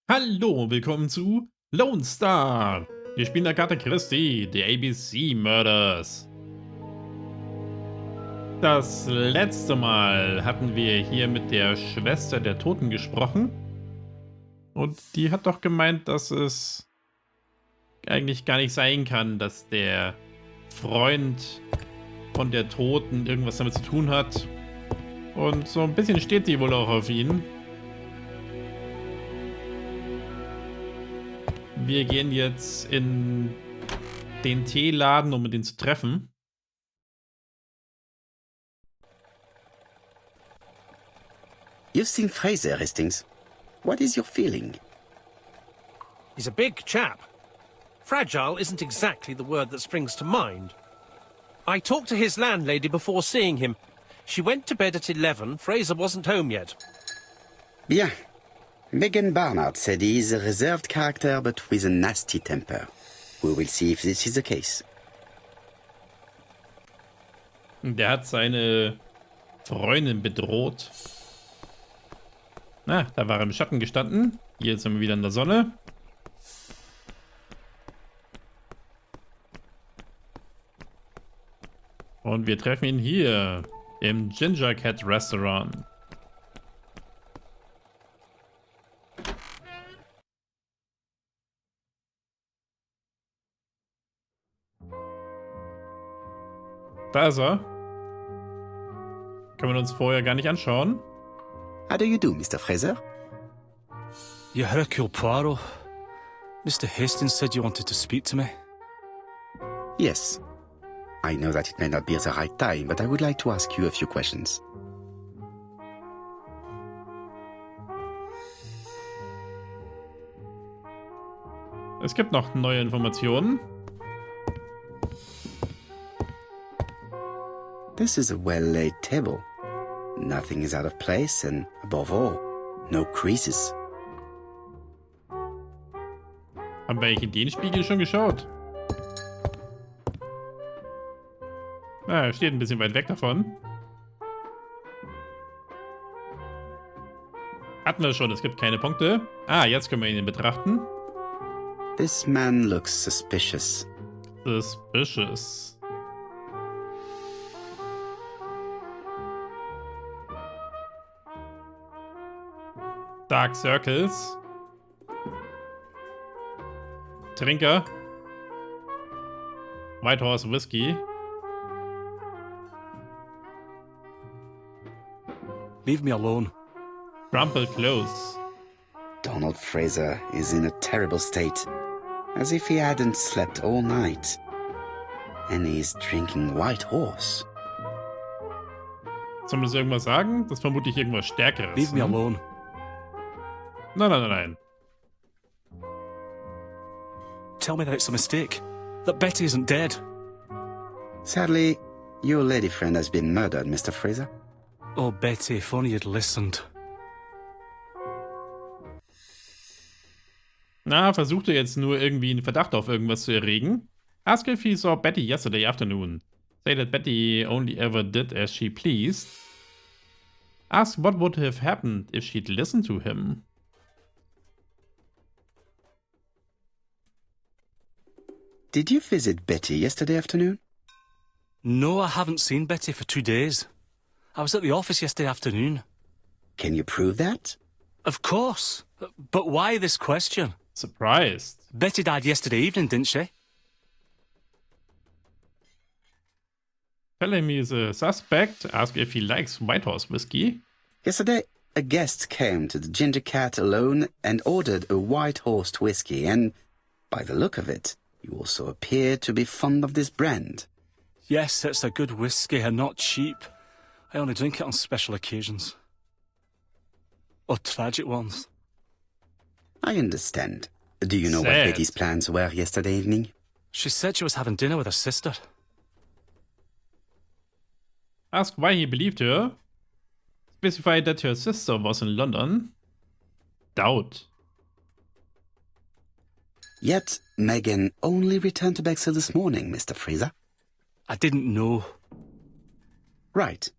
Hallo und willkommen zu Lonestar. Wir spielen Agatha Christie, die ABC Murders. Das letzte Mal hatten wir hier mit der Schwester der Toten gesprochen. Und die hat doch gemeint, dass es eigentlich gar nicht sein kann, dass der Freund von der Toten irgendwas damit zu tun hat. Und so ein bisschen steht sie wohl auch auf ihn. Wir gehen jetzt in den Teeladen, um mit ihn zu treffen. You've seen Fraser, Hastings. What is your feeling? He's a big chap. Fragile isn't exactly the word that springs to mind. I talked to his landlady before seeing him. She went to bed at 11. Fraser wasn't home yet. Bien. Megan Barnard said he is a reserved character but with a nasty temper. We will see if this is the case. Der hat seine Freundin bedroht. Na, da war er im Schatten gestanden. Hier sind wir wieder in der Sonne. Und wir treffen ihn hier im Ginger Cat Restaurant. Da ist er. Können wir uns vorher gar nicht anschauen. How do you do, Mr. Fraser? You're Hercule Poirot. Mr. Hastings said you wanted to speak to me. Yes. I know that it may not be the right time, but I would like to ask you a few questions. Es gibt noch neue Informationen. This is a well-laid table. Nothing is out of place, and above all, no creases. Haben wir eigentlich in den Spiegel schon geschaut? Ah, er steht ein bisschen weit weg davon. Hatten wir schon, es gibt keine Punkte. Ah, jetzt können wir ihn betrachten. This man looks suspicious. Suspicious. Dark Circles. Trinker. White Horse Whiskey. Leave me alone. Crumpled Clothes. Donald Fraser is in a terrible state, as if he hadn't slept all night. And he's drinking White Horse. Soll man das irgendwas sagen? Das ist vermutlich irgendwas Stärkeres. Leave me alone. Nein, nein, nein, nein. Tell me that it's a mistake. That Betty isn't dead. Sadly, your lady friend has been murdered, Mr. Fraser. Oh, Betty, if only you'd listened. Na, versucht er jetzt nur irgendwie einen Verdacht auf irgendwas zu erregen? Ask if he saw Betty yesterday afternoon. Say that Betty only ever did as she pleased. Ask what would have happened if she'd listened to him. Did you visit Betty yesterday afternoon? No, I haven't seen Betty for 2 days. I was at the office yesterday afternoon. Can you prove that? Of course. But why this question? Surprised. Betty died yesterday evening, didn't she? Tell him he's a suspect. Ask if he likes White Horse Whiskey. Yesterday, a guest came to the Ginger Cat alone and ordered a White Horse whiskey, and by the look of it, you also appear to be fond of this brand. Yes, it's a good whiskey and not cheap. I only drink it on special occasions. Or tragic ones. I understand. Do you know what Sad. Betty's plans were yesterday evening? She said she was having dinner with her sister. Ask why he believed her. Specify that her sister was in London. Doubt. Yet, Megan only returned to Bexhill this morning, Mr. Fraser. I didn't know. Right.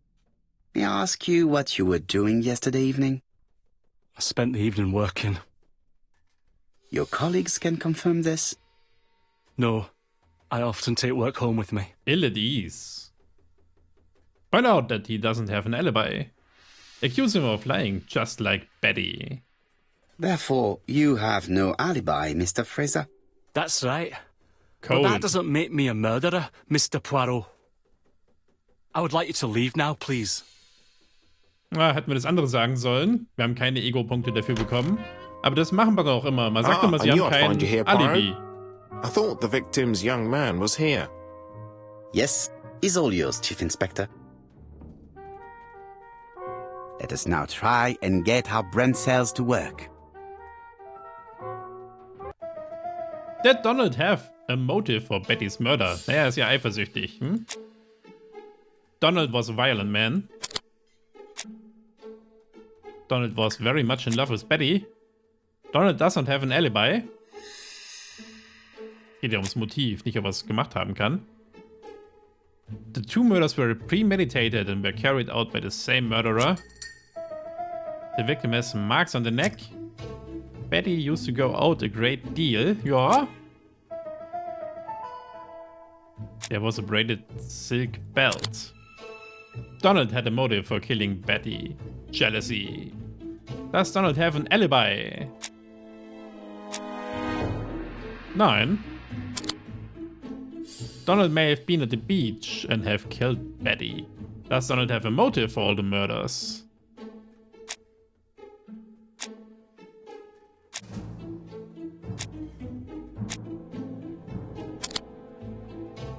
May I ask you what you were doing yesterday evening? I spent the evening working. Your colleagues can confirm this? No, I often take work home with me. Ill at ease. Point out that he doesn't have an alibi. Accuse him of lying, just like Betty. Therefore, you have no alibi, Mr. Fraser. That's right. Cold. But that doesn't make me a murderer, Mr. Poirot. I would like you to leave now, please. Hätten wir das andere sagen sollen. Wir haben keine Ego-Punkte dafür bekommen. Aber das machen wir doch immer. Man sagt immer, sie haben kein Alibi. I thought the victim's young man was here. Yes, is all yours, Chief Inspector. Let us now try and get our brain cells to work. Did Donald have a motive for Betty's murder? Naja, er ist ja eifersüchtig. Hm? Donald was a violent man. Donald was very much in love with Betty. Donald doesn't have an alibi. Geht ja ums Motiv, nicht ob er es gemacht haben kann. The two murders were premeditated and were carried out by the same murderer. The victim has marks on the neck. Betty used to go out a great deal. Ja. There was a braided silk belt. Donald had a motive for killing Betty. Jealousy. Does Donald have an alibi? Nein. Donald may have been at the beach and have killed Betty. Does Donald have a motive for all the murders?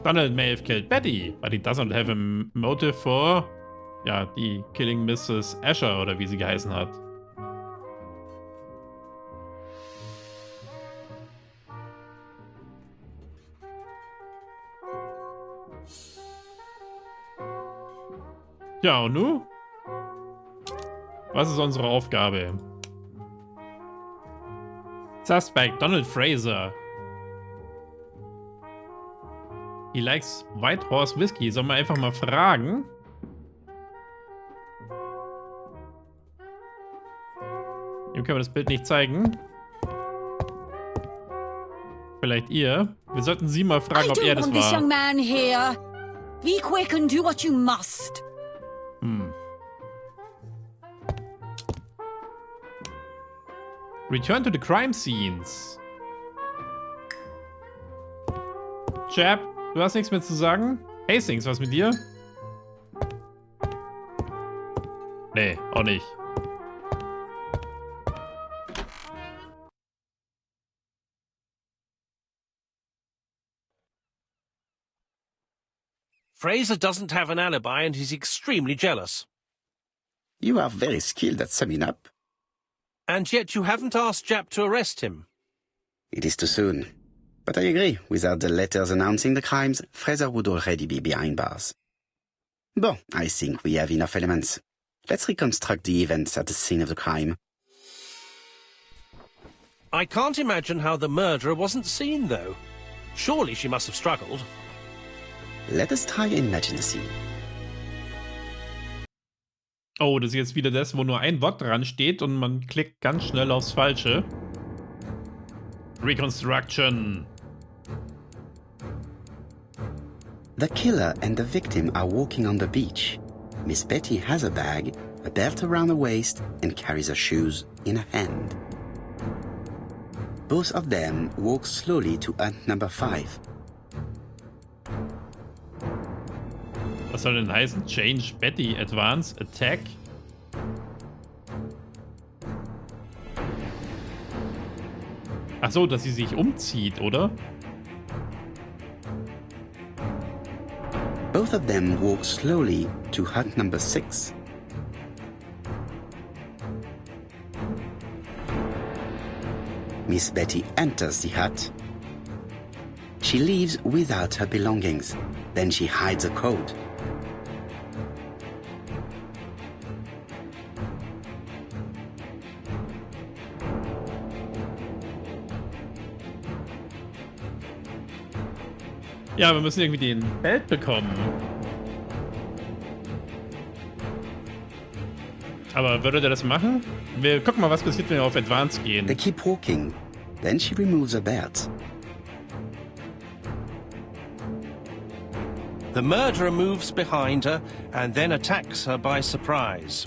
Donald may have killed Betty, but he doesn't have a motive for, ja, die Killing Mrs. Asher oder wie sie geheißen hat. Ja, und nun? Was ist unsere Aufgabe? Suspect Donald Fraser. He likes White Horse Whiskey. Sollen wir einfach mal fragen? Ihm können wir das Bild nicht zeigen. Vielleicht ihr. Wir sollten sie mal fragen, ob er das war. Young man here. Be quick and do what you must. Return to the crime scenes. Chap, du hast nichts mehr zu sagen? Hastings, was mit dir? Nee, auch nicht. Fraser doesn't have an alibi and he's extremely jealous. You are very skilled at summing up. And yet you haven't asked Jap to arrest him. It is too soon. But I agree, without the letters announcing the crimes, Fraser would already be behind bars. Bon, I think we have enough elements. Let's reconstruct the events at the scene of the crime. I can't imagine how the murderer wasn't seen, though. Surely she must have struggled. Let us try and imagine the scene. Oh, das ist jetzt wieder das, wo nur ein Wort dran steht und man klickt ganz schnell aufs Falsche. Reconstruction. The killer and the victim are walking on the beach. Miss Betty has a bag, a belt around her waist, and carries her shoes in her hand. Both of them walk slowly to hunt number 5. Was soll denn heißen? Change, Betty, Advance, Attack? Ach so, dass sie sich umzieht, oder? Both of them walk slowly to hut number 6. Miss Betty enters the hut. She leaves without her belongings. Then she hides a coat. Ja, wir müssen irgendwie den Belt bekommen. Aber würde der das machen? Wir gucken mal, was passiert, wenn wir auf Advance gehen. They keep walking. Then she removes her belt. The murderer moves behind her and then attacks her by surprise.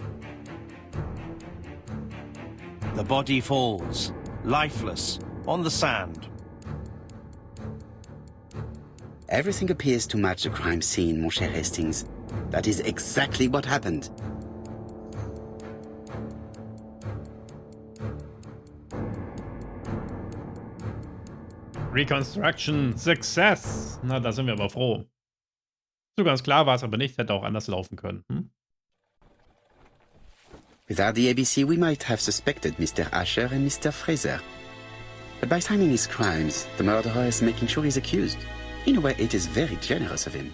The body falls, lifeless, on the sand. Everything appears to match the crime scene, mon cher Hastings. That is exactly what happened. Reconstruction Success. Na, da sind wir aber froh. So ganz klar war es aber nicht, hätte auch anders laufen können. Without the ABC, we might have suspected Mr. Asher and Mr. Fraser. But by signing his crimes, the murderer is making sure he's accused. In a way, it is very generous of him.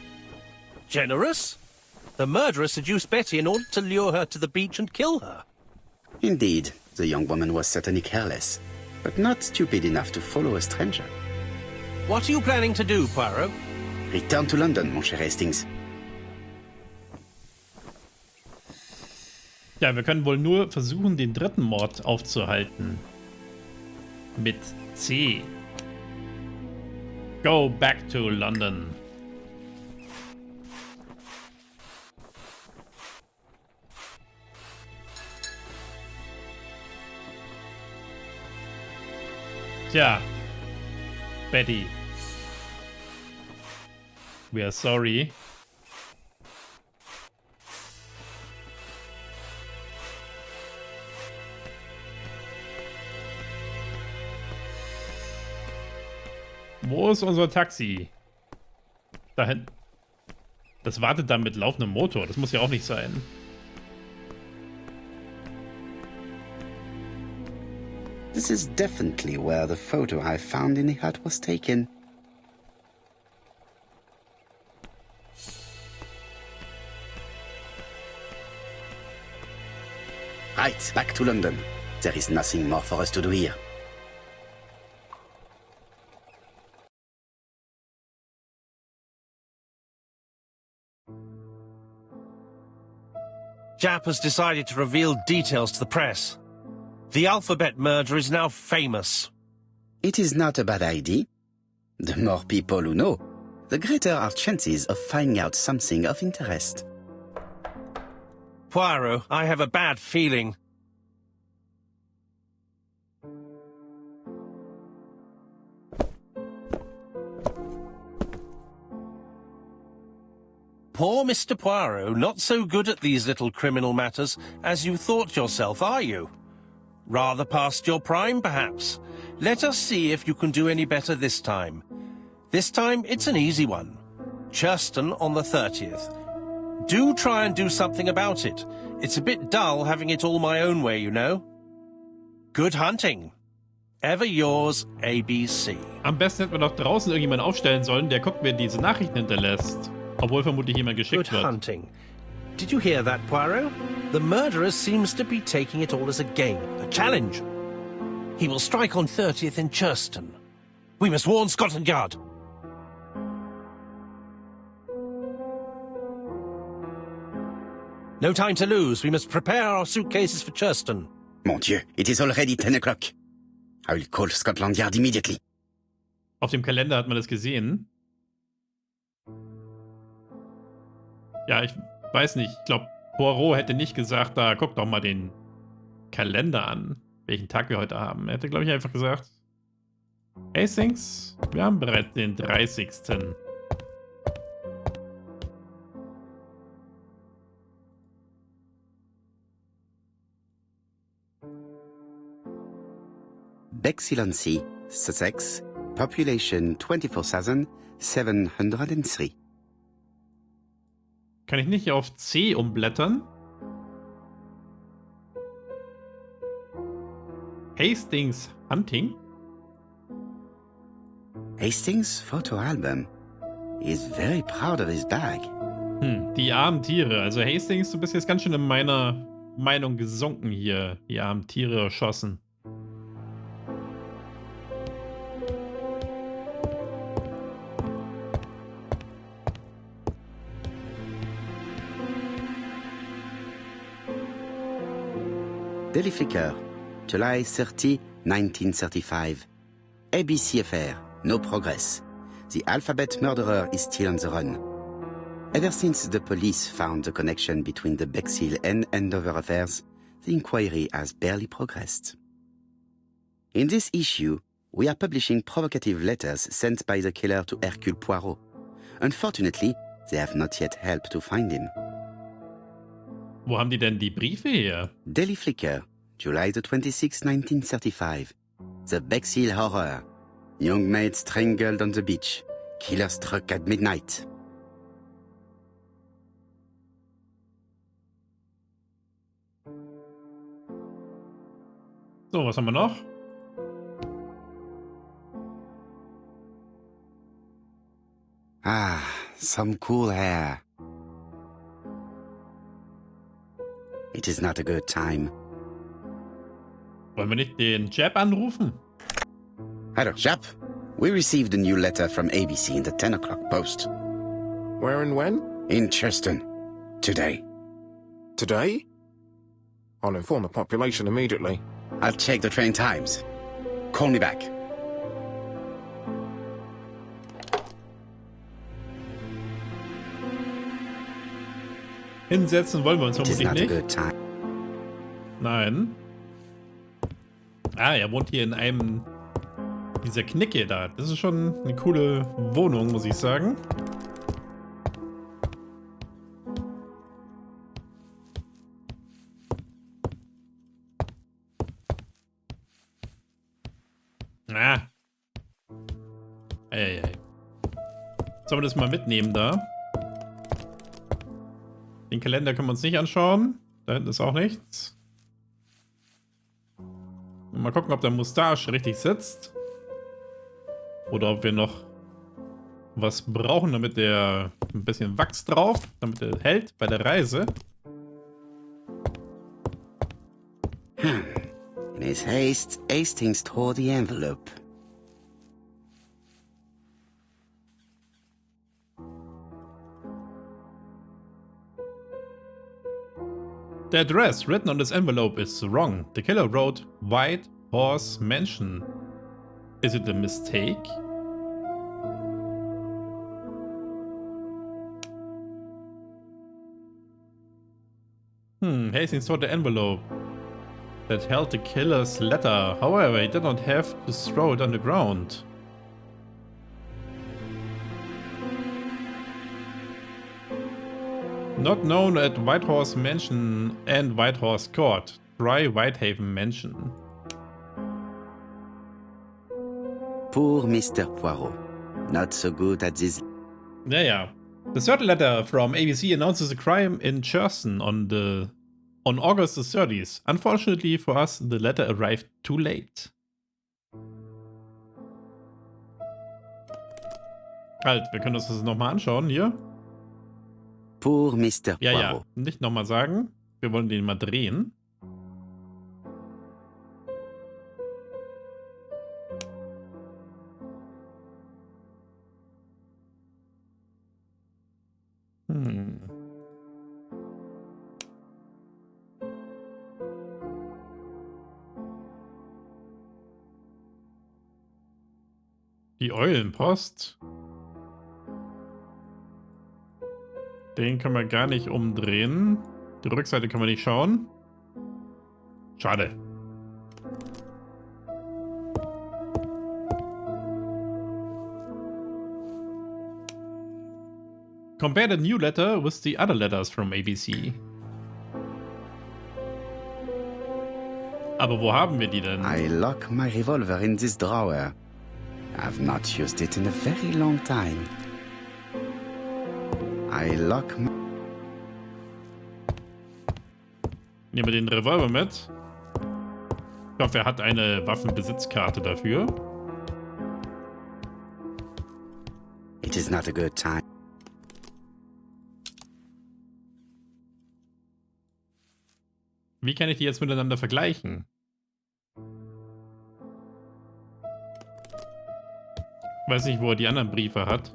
Generous? The murderer seduced Betty in order to lure her to the beach and kill her. Indeed, the young woman was certainly careless, but not stupid enough to follow a stranger. What are you planning to do, Poirot? Return to London, mon cher Hastings. Ja, wir können wohl nur versuchen, den dritten Mord aufzuhalten. Mit C. Go back to London. Tja. Betty. We are sorry. Wo ist unser Taxi? Da hinten. Das wartet dann mit laufendem Motor. Das muss ja auch nicht sein. This is definitely where the photo I found in the hut was taken. Right, back to London. There is nothing more for us to do here. Japp has decided to reveal details to the press. The alphabet murder is now famous. It is not a bad idea. The more people who know, the greater our chances of finding out something of interest. Poirot, I have a bad feeling. Poor Mr. Poirot, not so good at these little criminal matters as you thought yourself, are you? Rather past your prime, perhaps. Let us see if you can do any better this time. This time, it's an easy one. Churston on the 30th. Do try and do something about it. It's a bit dull having it all my own way, you know. Good hunting. Ever yours, ABC. Am besten hätten wir doch draußen irgendjemanden aufstellen sollen, der guckt, wer diese Nachrichten hinterlässt. Obwohl vermutlich jemand geschickt Good wird. hunting. Did you hear that, Poirot? The murderer seems to be taking it all as a game, a challenge. He will strike on 30th in Churston. We must warn Scotland Yard. No time to lose. We must prepare our suitcases for Churston. Mon Dieu, it is already 10 o'clock. I will call Scotland Yard immediately. Auf dem Kalender hat man das gesehen. Ja, ich weiß nicht. Ich glaube, Poirot hätte nicht gesagt, da guck doch mal den Kalender an, welchen Tag wir heute haben. Er hätte, glaube ich, einfach gesagt, Hastings, wir haben bereits den 30. Bexilonsea, Sussex, population 24,703. Kann ich nicht auf C umblättern? Hastings Hunting? Hastings' photo album. He is very proud of his bag. Die armen Tiere. Also Hastings, du bist jetzt ganz schön in meiner Meinung gesunken hier. Die armen Tiere erschossen. Daily Flicker, July 30, 1935. ABC affair, no progress. The alphabet murderer is still on the run. Ever since the police found the connection between the Bexhill and Andover affairs, the inquiry has barely progressed. In this issue, we are publishing provocative letters sent by the killer to Hercule Poirot. Unfortunately, they have not yet helped to find him. Wo haben die denn die Briefe her? Daily Flicker, July the 26th, 1935. The Bexhill Horror. Young maid strangled on the beach. Killer struck at midnight. So, was haben wir noch? Ah, some cool hair. It is not a good time. Wollen wir nicht den Jab anrufen? Hello, Jap. We received a new letter from ABC in the 10 o'clock post. Where and when? In Cheston. Today. Today? I'll inform the population immediately. I'll check the train times. Call me back. Hinsetzen wollen wir uns It is vermutlich not a nicht. good time. Nein. Ah, er wohnt hier in einem dieser Knicke da. Das ist schon eine coole Wohnung, muss ich sagen. Ah. Eieiei. Sollen wir das mal mitnehmen da? Den Kalender können wir uns nicht anschauen. Da hinten ist auch nichts. Mal gucken, ob der Mustache richtig sitzt. Oder ob wir noch was brauchen, damit der ein bisschen Wachs drauf, damit er hält bei der Reise. In his haste, Hastings tore the envelope. The address written on this envelope is wrong. The killer wrote White Horse Mansion. Is it a mistake? Hastings tore the envelope that held the killer's letter. However, he did not have to throw it on the ground. Not known at Whitehorse Mansion and Whitehorse Court. Try Whitehaven Mansion. Poor Mr. Poirot. Not so good at this. Yeah. The third letter from ABC announces a crime in Cherson on August the 30th. Unfortunately for us, the letter arrived too late. Halt, wir können uns das nochmal anschauen hier. Poor Mr. Ja, Poirot. ja, nicht nochmal sagen. Wir wollen den mal drehen. Die Eulenpost. Den können wir gar nicht umdrehen. Die Rückseite können wir nicht schauen. Schade. Compare the new letter with the other letters from ABC. Aber wo haben wir die denn? I lock my revolver in this drawer. I've not used it in a very long time. I lock my... Nehmen wir den Revolver mit. Ich hoffe, er hat eine Waffenbesitzkarte dafür. It is not a good time. Wie kann ich die jetzt miteinander vergleichen? Weiß nicht, wo er die anderen Briefe hat.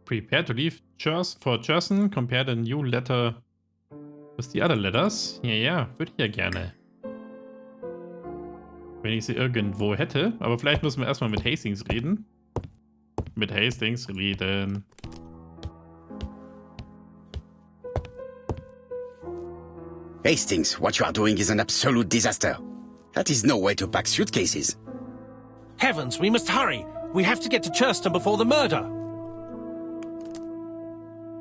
Prepare to leave for Cherson. Compare the new letter with the other letters. Ja, würde ich ja gerne. Wenn ich sie irgendwo hätte. Aber vielleicht müssen wir erstmal mit Hastings reden. Mit Hastings reden. Hastings, what you are doing is an absolute disaster. That is no way to pack suitcases. Heavens, we must hurry. We have to get to Churston before the murder.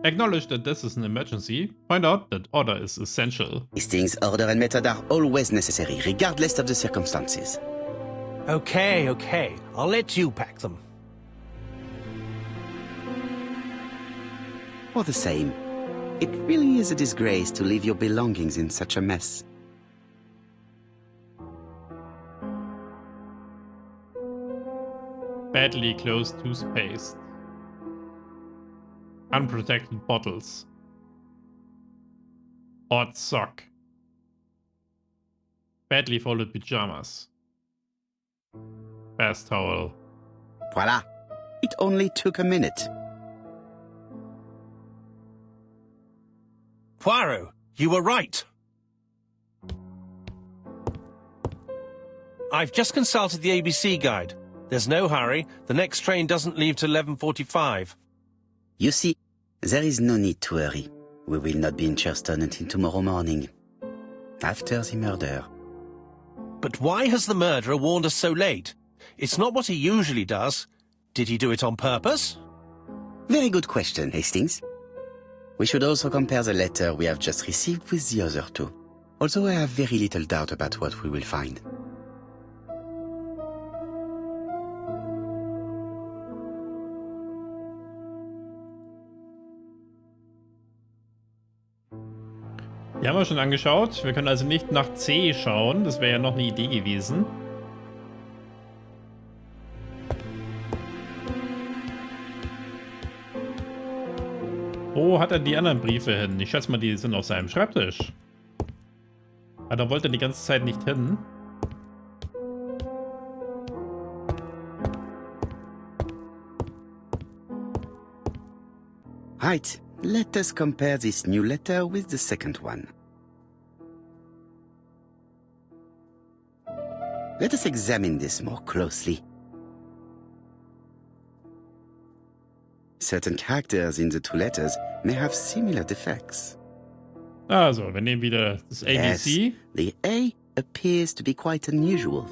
Acknowledge that this is an emergency. Point out that order is essential. Hastings, order and method are always necessary, regardless of the circumstances. Okay. I'll let you pack them. All the same, it really is a disgrace to leave your belongings in such a mess. Badly closed toothpaste. Unprotected bottles. Odd sock. Badly folded pajamas. Bath towel. Voila! It only took a minute. Poirot, you were right. I've just consulted the ABC guide. There's no hurry. The next train doesn't leave till 11:45. You see, there is no need to hurry. We will not be in Churston until tomorrow morning, after the murder. But why has the murderer warned us so late? It's not what he usually does. Did he do it on purpose? Very good question, Hastings. We should also compare the letter we have just received with the other two, although I have very little doubt about what we will find. Die haben wir schon angeschaut. Wir können also nicht nach C schauen. Das wäre ja noch eine Idee gewesen. Wo hat er die anderen Briefe hin? Ich schätze mal, die sind auf seinem Schreibtisch. Aber da wollte er die ganze Zeit nicht hin. Right, let us compare this new letter with the second one. Let us examine this more closely. Certain characters in the two letters may have similar defects. Also, wir nehmen wieder das ABC. Yes, the A appears to be quite unusual.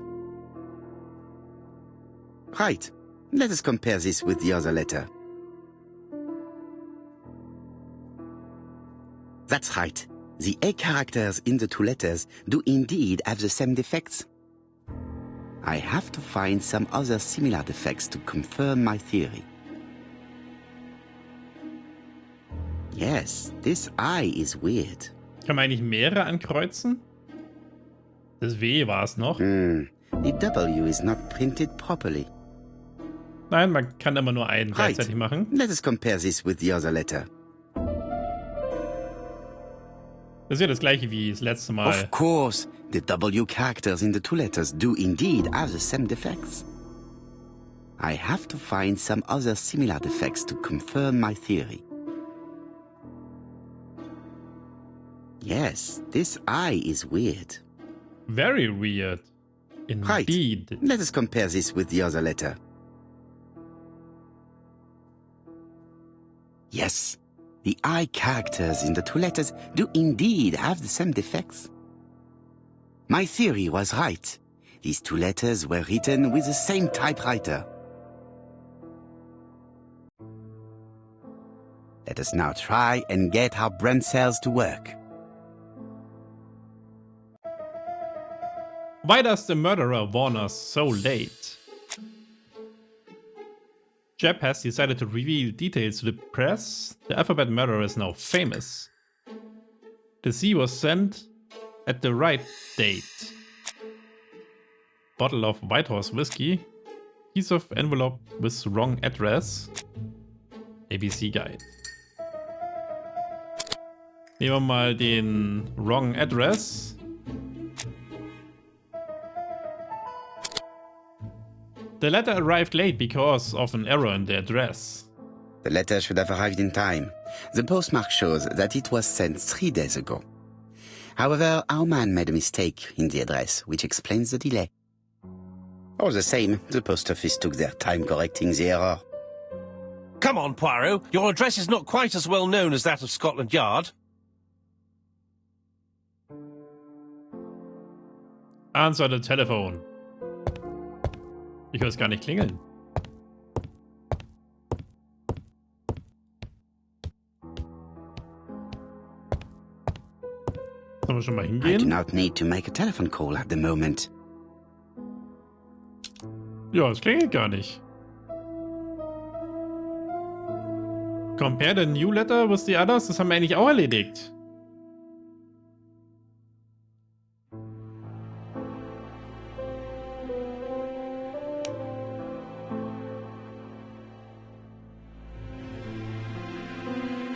Right, let us compare this with the other letter. That's right. The A characters in the two letters do indeed have the same defects. I have to find some other similar defects to confirm my theory. Yes, this I is weird. Kann man eigentlich mehrere ankreuzen? Das W war es noch. The W is not printed properly. Nein, man kann immer nur einen Right. gleichzeitig machen. Let us compare this with the other letter. Das ist ja das gleiche wie das letzte Mal. Of course, the W characters in the two letters do indeed have the same defects. I have to find some other similar defects to confirm my theory. Yes, this I is weird. Very weird. Right. Indeed. Let us compare this with the other letter. Yes, the I characters in the two letters do indeed have the same defects. My theory was right. These two letters were written with the same typewriter. Let us now try and get our brain cells to work. Why does the murderer warn us so late? Jeb has decided to reveal details to the press. The alphabet murderer is now famous. The C was sent at the right date. Bottle of White Horse whiskey. Piece of envelope with wrong address. ABC Guide. Nehmen wir mal den wrong address. The letter arrived late because of an error in the address. The letter should have arrived in time. The postmark shows that it was sent 3 days ago. However, our man made a mistake in the address, which explains the delay. All the same, the post office took their time correcting the error. Come on, Poirot. Your address is not quite as well known as that of Scotland Yard. Answer the Telefon. Ich höre es gar nicht klingeln. Sollen wir schon mal I do hingehen? not need to make a telephone call at the moment. Ja, es klingelt gar nicht. Compare the new letter with the others. Das haben wir eigentlich auch erledigt.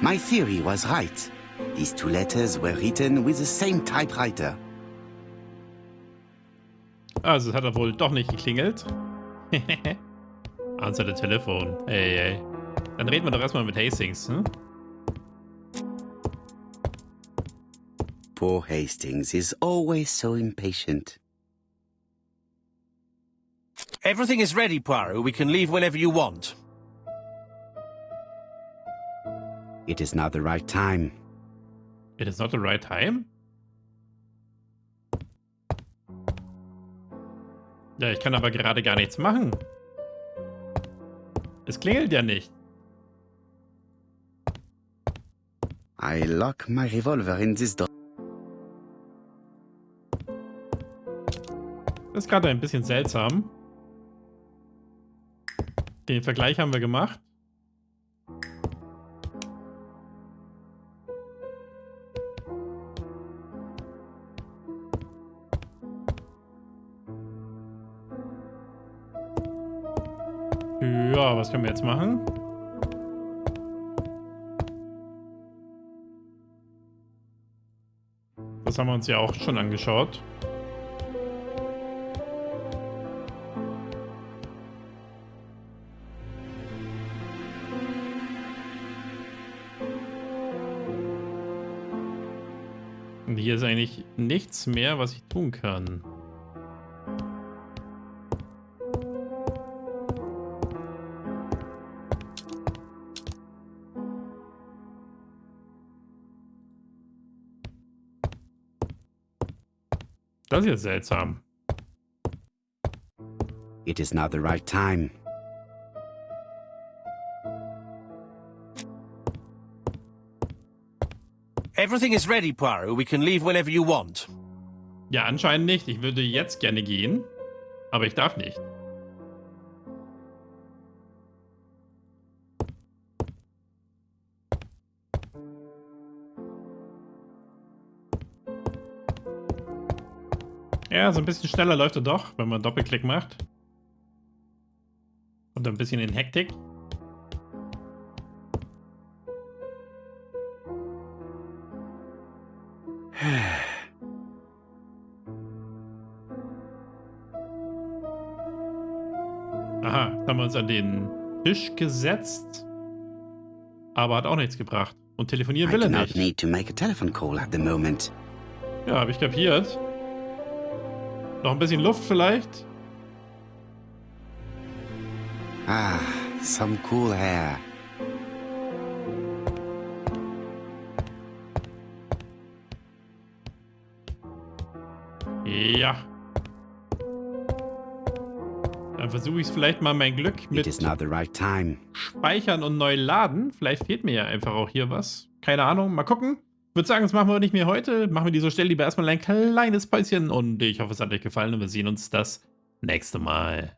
My theory was right. These 2 letters were written with the same typewriter. Also, es hat er wohl doch nicht geklingelt. Answer the Telefon. Ey. Dann reden wir doch erstmal mit Hastings, hm? Poor Hastings is always so impatient. Everything is ready, Poirot. We can leave whenever you want. It is not the right time. It is not the right time? Ja, ich kann aber gerade gar nichts machen. Es klingelt ja nicht. I lock my revolver in this door. Das ist gerade ein bisschen seltsam. Den Vergleich haben wir gemacht. Ja, was können wir jetzt machen? Das haben wir uns ja auch schon angeschaut. Und hier ist eigentlich nichts mehr, was ich tun kann. Das ist ja seltsam. It is not the right time. Everything is ready, Poirot. We can leave whenever you want. Ja, anscheinend nicht. Ich würde jetzt gerne gehen, aber ich darf nicht. Ja, so ein bisschen schneller läuft er doch, wenn man Doppelklick macht. Und ein bisschen in Hektik. Aha, jetzt haben wir uns an den Tisch gesetzt. Aber hat auch nichts gebracht. Und telefonieren I will do er not nicht. need to make a telephone call at the moment. Ja, habe ich kapiert. Noch ein bisschen Luft vielleicht? Ah, some cool air. Ja. Dann versuche ich es vielleicht mal mein Glück It mit is not the right time. Speichern und neu laden. Vielleicht fehlt mir ja einfach auch hier was. Keine Ahnung, mal gucken. Ich würde sagen, das machen wir nicht mehr heute. Machen wir dieser Stelle lieber erstmal ein kleines Päuschen und ich hoffe, es hat euch gefallen und wir sehen uns das nächste Mal.